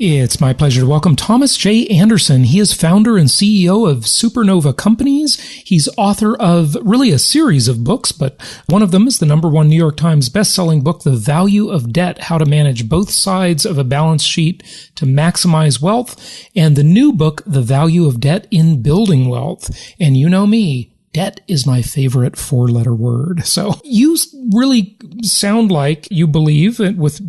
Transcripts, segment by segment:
It's my pleasure to welcome Thomas J. Anderson. He is founder and CEO of Supernova Companies. He's author of really a series of books, but one of them is the #1 New York Times bestselling book, The Value of Debt, How to Manage Both Sides of a Balance Sheet to Maximize Wealth, and the new book, The Value of Debt in Building Wealth. And you know me, debt is my favorite four-letter word. So you really sound like you believe,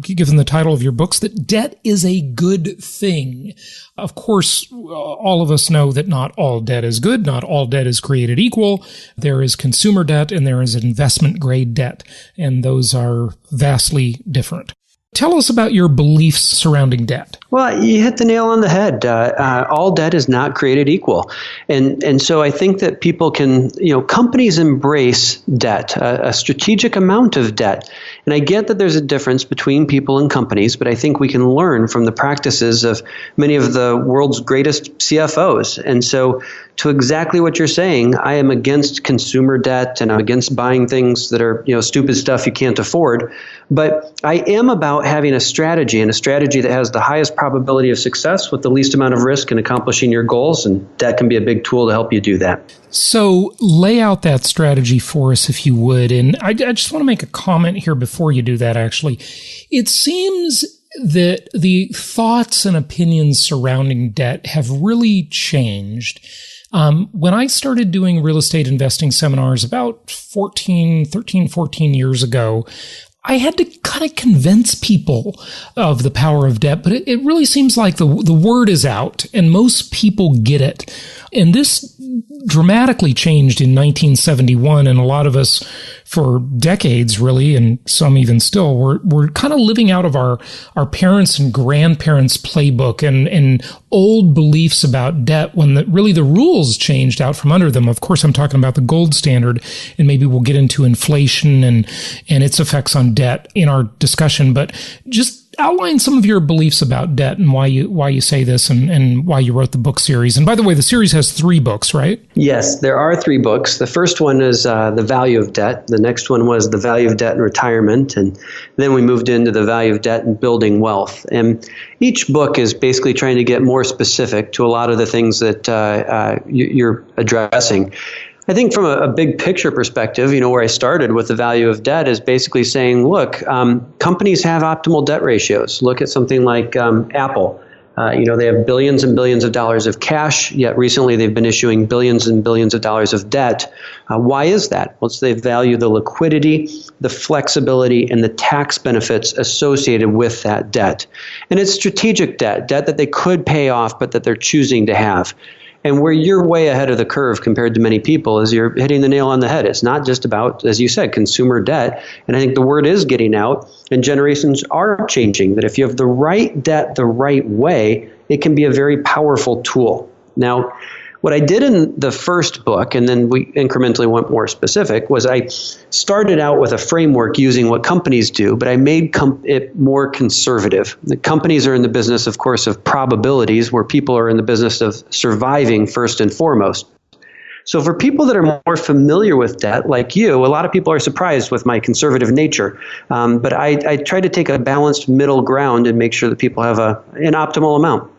given the title of your books, that debt is a good thing. Of course, all of us know that not all debt is good. Not all debt is created equal. There is consumer debt and there is investment-grade debt, and those are vastly different. Tell us about your beliefs surrounding debt. Well, you hit the nail on the head. All debt is not created equal. And so I think that people can, companies embrace debt, a strategic amount of debt. And I get that there's a difference between people and companies, but I think we can learn from the practices of many of the world's greatest CFOs. And so to exactly what you're saying, I am against consumer debt and I'm against buying things that are, stupid stuff you can't afford. But I am about having a strategy, and a strategy that has the highest probability of success with the least amount of risk in accomplishing your goals, and debt can be a big tool to help you do that. So lay out that strategy for us, if you would. And I just want to make a comment here before you do that, actually. It seems that the thoughts and opinions surrounding debt have really changed. When I started doing real estate investing seminars about 14 years ago, I had to kind of convince people of the power of debt, but it really seems like the word is out and most people get it. And this dramatically changed in 1971, and a lot of us for decades really, and some even still, we're kind of living out of our parents' and grandparents' playbook and old beliefs about debt when really the rules changed out from under them. Of course, I'm talking about the gold standard, and maybe we'll get into inflation and its effects on debt in our discussion, but just outline some of your beliefs about debt and why you say this and why you wrote the book series. And by the way, the series has 3 books, right? Yes, there are 3 books. The first one is The Value of Debt. The next one was The Value of Debt in Retirement. And then we moved into The Value of Debt in Building Wealth. And each book is basically trying to get more specific to a lot of the things that you're addressing. I think from a big picture perspective, where I started with The Value of Debt is basically saying, look, companies have optimal debt ratios. Look at something like Apple. They have billions and billions of dollars of cash, yet recently they've been issuing billions and billions of dollars of debt. Why is that? Well, they value the liquidity, the flexibility, and the tax benefits associated with that debt. And it's strategic debt that they could pay off, but that they're choosing to have. And where you're way ahead of the curve compared to many people is you're hitting the nail on the head. It's not just about, as you said, consumer debt. And I think the word is getting out and generations are changing, that if you have the right debt the right way, it can be a very powerful tool. Now, what I did in the first book, and then we incrementally went more specific, was I started out with a framework using what companies do, but I made it more conservative. The companies are in the business, of course, of probabilities, where people are in the business of surviving first and foremost. So for people that are more familiar with debt, like you, a lot of people are surprised with my conservative nature. But I try to take a balanced middle ground and make sure that people have an optimal amount.